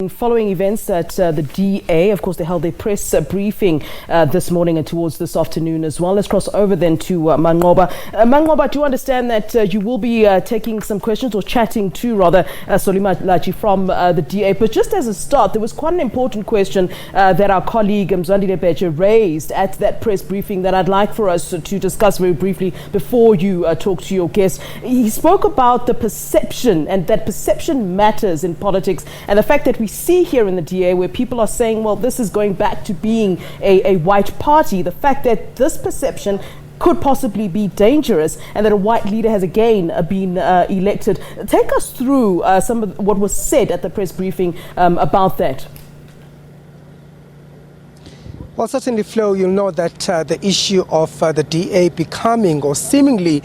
Following events at the DA, of course, they held their press briefing this morning and towards this afternoon as well. Let's cross over then to Manqoba. Manqoba, do you understand that you will be taking some questions or chatting to, rather, Solly Malatsi from the DA? But just as a start, there was quite an important question that our colleague Mzwandile raised at that press briefing that I'd like for us to discuss very briefly before you talk to your guest. He spoke about the perception, and that perception matters in politics, and the fact that we see here in the DA where people are saying, well, this is going back to being a white party. The fact that this perception could possibly be dangerous and that a white leader has again been elected. Take us through some of what was said at the press briefing about that. Well, certainly, Flo, you'll know that the issue of the DA becoming or seemingly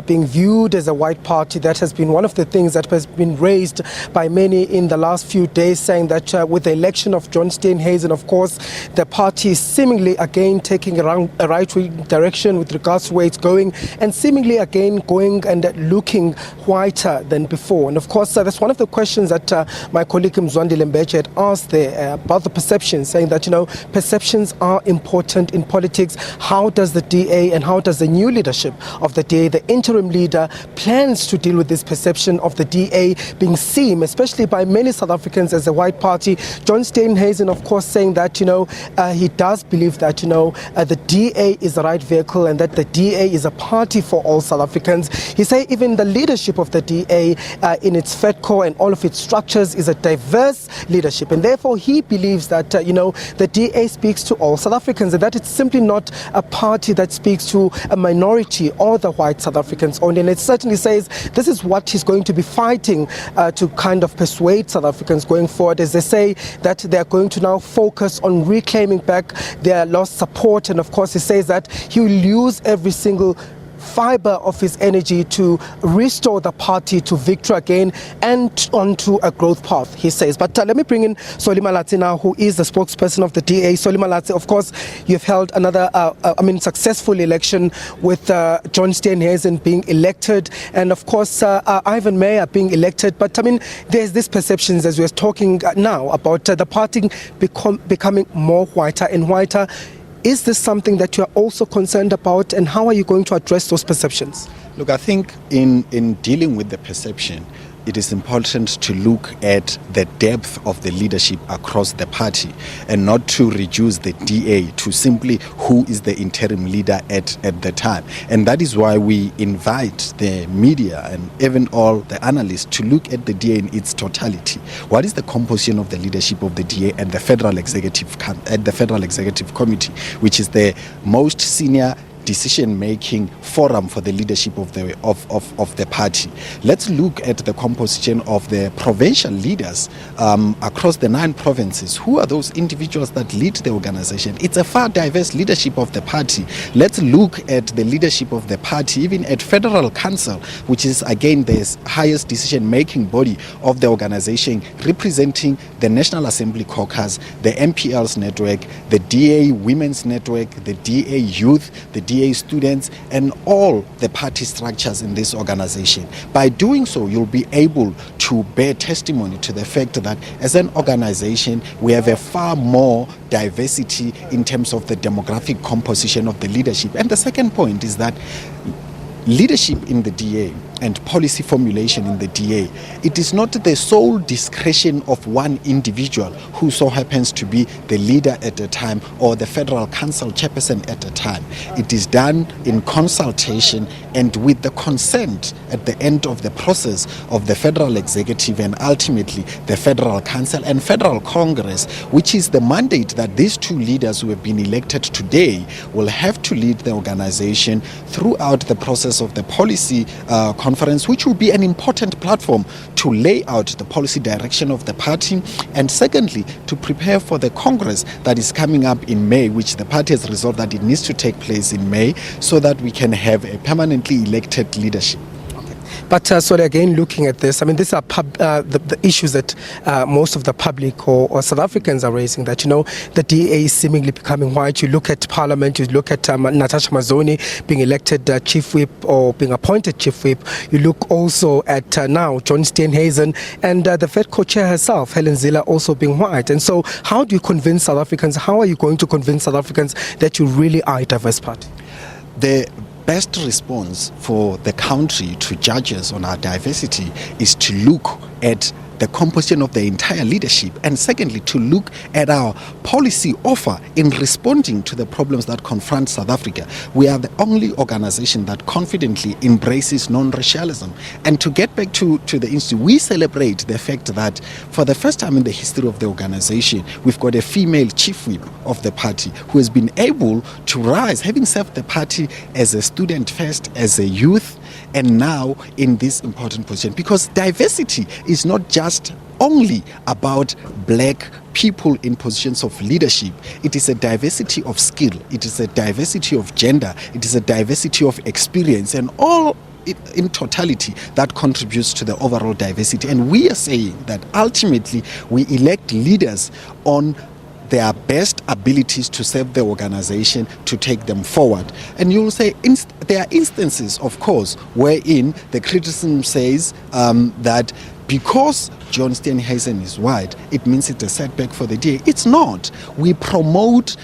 being viewed as a white party, that has been one of the things that has been raised by many in the last few days, saying that with the election of John Steenhuisen, of course, the party is seemingly again taking a right-wing direction with regards to where it's going, and seemingly again going and looking whiter than before. And of course, that's one of the questions that my colleague Mzwandile had asked there about the perception, saying that, you know, perceptions are important in politics. How does the DA and how does the new leadership of the DA, the interim leader, plans to deal with this perception of the DA being seen, especially by many South Africans, as a white party? John Steenhuisen, of course, saying that, you know, he does believe that, you know, the DA is the right vehicle and that the DA is a party for all South Africans. He say even the leadership of the DA in its FEDCO and all of its structures is a diverse leadership, and therefore he believes that, you know, the DA speaks to all South Africans, and that it's simply not a party that speaks to a minority or the white South Africans only. And it certainly says this is what he's going to be fighting to kind of persuade South Africans going forward, as they say that they're going to now focus on reclaiming back their lost support. And of course, he says that he will use every single fiber of his energy to restore the party to victory again and onto a growth path, he says. But let me bring in Solly Malatsi now, who is the spokesperson of the DA. Solly Malatsi, of course, you've held another, successful election with John Steenhuisen being elected, and of course, Ivan Meyer being elected. But there's this perceptions, as we're talking now, about the party becoming more whiter and whiter. Is this something that you are also concerned about, and how are you going to address those perceptions? Look, I think in dealing with the perception, it is important to look at the depth of the leadership across the party and not to reduce the DA to simply who is the interim leader at the time. And that is why we invite the media and even all the analysts to look at the DA in its totality. What is the composition of the leadership of the DA and the Federal Executive Committee, which is the most senior decision-making forum for the leadership of the party. Let's look at the composition of the provincial leaders across the 9 provinces. Who are those individuals that lead the organization? It's a far diverse leadership of the party. Let's look at the leadership of the party even at Federal Council, which is again the highest decision-making body of the organization, representing the National Assembly Caucus, the MPL's network, the DA Women's Network, the DA Youth, the DA students, and all the party structures in this organization. By doing so, you'll be able to bear testimony to the fact that as an organization, we have a far more diversity in terms of the demographic composition of the leadership. And the second point is that leadership in the DA and policy formulation in the DA, it is not the sole discretion of one individual who so happens to be the leader at the time or the Federal Council chairperson at the time. It is done in consultation and with the consent at the end of the process of the Federal Executive and ultimately the Federal Council and Federal Congress, which is the mandate that these 2 leaders who have been elected today will have to lead the organization throughout the process of the policy conference, which will be an important platform to lay out the policy direction of the party, and secondly, to prepare for the Congress that is coming up in May, which the party has resolved that it needs to take place in May, so that we can have a permanently elected leadership. But Solly, again, looking at this, I mean, these are the issues that most of the public or South Africans are raising, that, the DA is seemingly becoming white. You look at Parliament, you look at Natasha Mazoni being elected Chief Whip or being appointed Chief Whip. You look also at now John Steenhuisen and the Fed co-chair herself, Helen Zille, also being white. And so how do you convince South Africans, how are you going to convince South Africans that you really are a diverse party? The best response for the country to judges on our diversity is to look at the composition of the entire leadership, and secondly, to look at our policy offer in responding to the problems that confront South Africa. We are the only organization that confidently embraces non-racialism. And to get back to the institute, we celebrate the fact that for the first time in the history of the organization, we've got a female chief whip of the party who has been able to rise, having served the party as a student first, as a youth, and now in this important position. Because diversity is not just only about black people in positions of leadership. It is a diversity of skill, it is a diversity of gender, it is a diversity of experience, and all in totality that contributes to the overall diversity. And we are saying that ultimately we elect leaders on their best abilities to serve the organization, to take them forward. And you'll say there are instances, of course, wherein the criticism says that because John Steenhuisen is white, it means it's a setback for the DA. It's not. We promote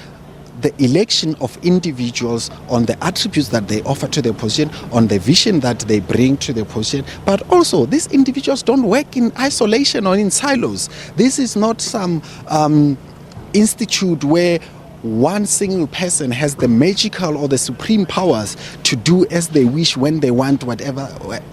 the election of individuals on the attributes that they offer to the position, on the vision that they bring to the position, but also these individuals don't work in isolation or in silos. This is not some institute where one single person has the magical or the supreme powers to do as they wish, when they want, whatever,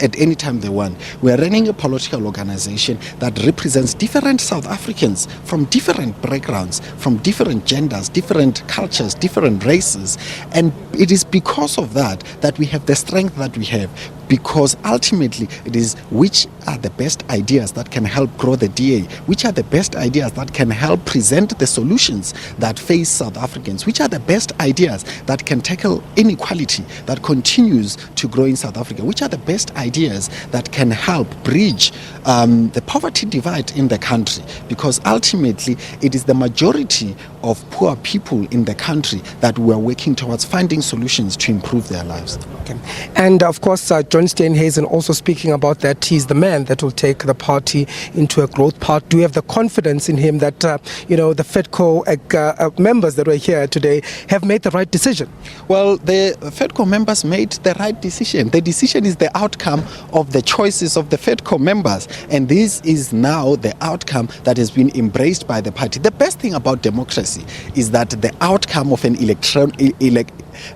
at any time they want. We are running a political organization that represents different South Africans from different backgrounds, from different genders, different cultures, different races. And it is because of that we have the strength that we have. Because ultimately it is which are the best ideas that can help grow the DA, which are the best ideas that can help present the solutions that face South Africans, which are the best ideas that can tackle inequality that continues to grow in South Africa, which are the best ideas that can help bridge the poverty divide in the country. Because ultimately it is the majority of poor people in the country that we are working towards finding solutions to improve their lives. Okay. And of course, John Steenhuisen also speaking about that he's the man that will take the party into a growth path. Do you have the confidence in him that, the FEDCO members that were here today have made the right decision? Well, the FEDCO members made the right decision. The decision is the outcome of the choices of the FEDCO members. And this is now the outcome that has been embraced by the party. The best thing about democracy is that the outcome of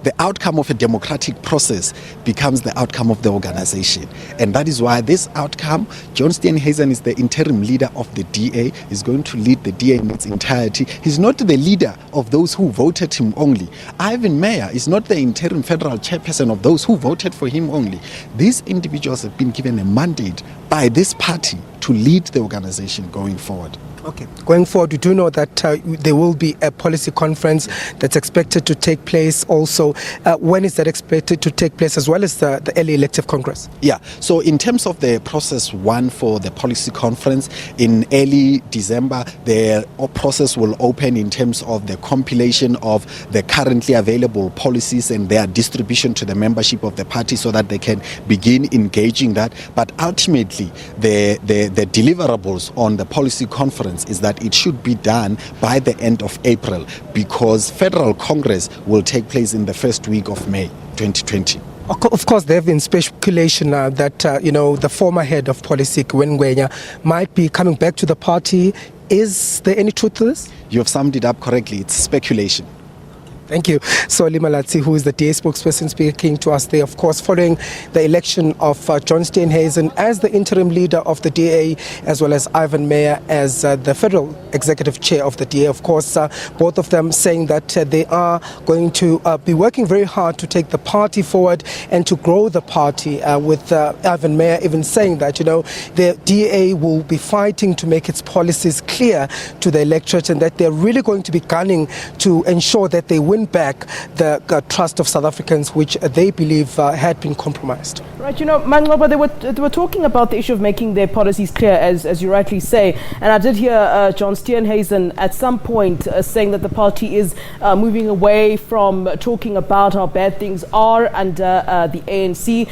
the outcome of a democratic process becomes the outcome of the organization. And that is why this outcome, John Steenhuisen is the interim leader of the DA, is going to lead the DA in its entirety. He's not the leader of those who voted him only. Ivan Meyer is not the interim federal chairperson of those who voted for him only. These individuals have been given a mandate by this party to lead the organization going forward. Okay. Going forward, we do know that there will be a policy conference that's expected to take place also. When is that expected to take place, as well as the early elective congress? Yeah, so in terms of the process one for the policy conference, in early December, the process will open in terms of the compilation of the currently available policies and their distribution to the membership of the party so that they can begin engaging that. But ultimately, the deliverables on the policy conference is that it should be done by the end of April, because Federal Congress will take place in the first week of May 2020. Of course, there have been speculation that the former head of policy, Ngwenya, might be coming back to the party. Is there any truth to this? You have summed it up correctly. It's speculation. Thank you. Solly Malatsi, who is the DA spokesperson, speaking to us there, of course, following the election of John Steenhuisen as the interim leader of the DA, as well as Ivan Meyer as the federal executive chair of the DA. Of course, both of them saying that they are going to be working very hard to take the party forward and to grow the party, with Ivan Meyer even saying that, the DA will be fighting to make its policies clear to the electorate, and that they're really going to be gunning to ensure that they win win back the trust of South Africans, which they believe had been compromised. Right, Manqoba, they were talking about the issue of making their policies clear, as you rightly say. And I did hear John Steenhuisen at some point saying that the party is moving away from talking about how bad things are under the ANC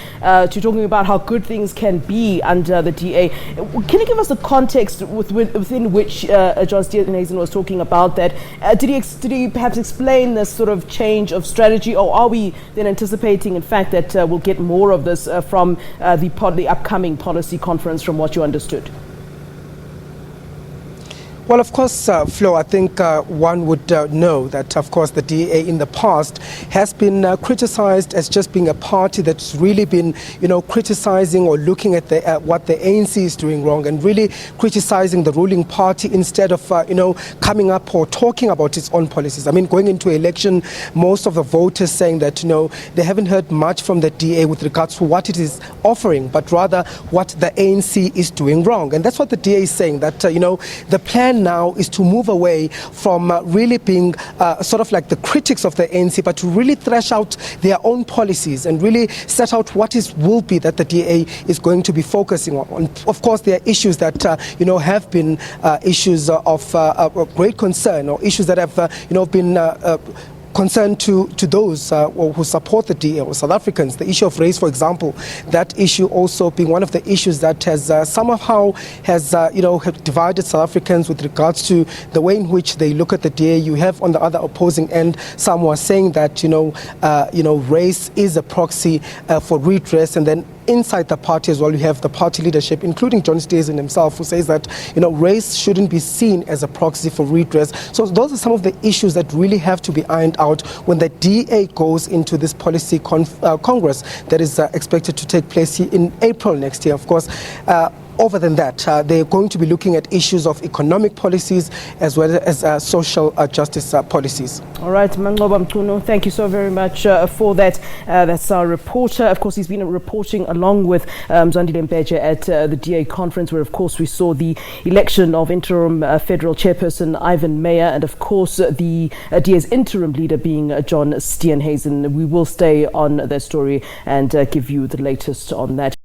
to talking about how good things can be under the DA. Can you give us a context within which John Steenhuisen was talking about that? Did he perhaps explain this sort of change of strategy, or are we then anticipating, in fact, that we'll get more of this from the upcoming policy conference, from what you understood? Well, of course, Flo, I think one would know that, of course, the DA in the past has been criticized as just being a party that's really been, criticizing or looking at what the ANC is doing wrong and really criticizing the ruling party instead of, coming up or talking about its own policies. I mean, going into election, most of the voters saying that, they haven't heard much from the DA with regards to what it is offering, but rather what the ANC is doing wrong. And that's what the DA is saying, that, the plan now is to move away from really being sort of like the critics of the ANC, but to really thrash out their own policies and really set out what will be that the DA is going to be focusing on. Of course, there are issues that have been issues of great concern, or issues that have been concern to those who support the DA or South Africans. The issue of race, for example, that issue also being one of the issues that has somehow has divided South Africans with regards to the way in which they look at the DA. You have on the other opposing end some who are saying that race is a proxy for redress, and then inside the party as well, you have the party leadership, including John Steenhuisen himself, who says that race shouldn't be seen as a proxy for redress. So those are some of the issues that really have to be ironed out when the DA goes into this policy congress that is expected to take place in April next year. Of course, over than that, they're going to be looking at issues of economic policies as well as social justice policies. All right, Manqoba Mchunu, thank you so very much for that. That's our reporter. Of course, he's been reporting along with Zandile Mbeje at the DA conference, where, of course, we saw the election of interim federal chairperson Ivan Meyer, and, of course, the DA's interim leader being John Steenhuisen. We will stay on that story and give you the latest on that.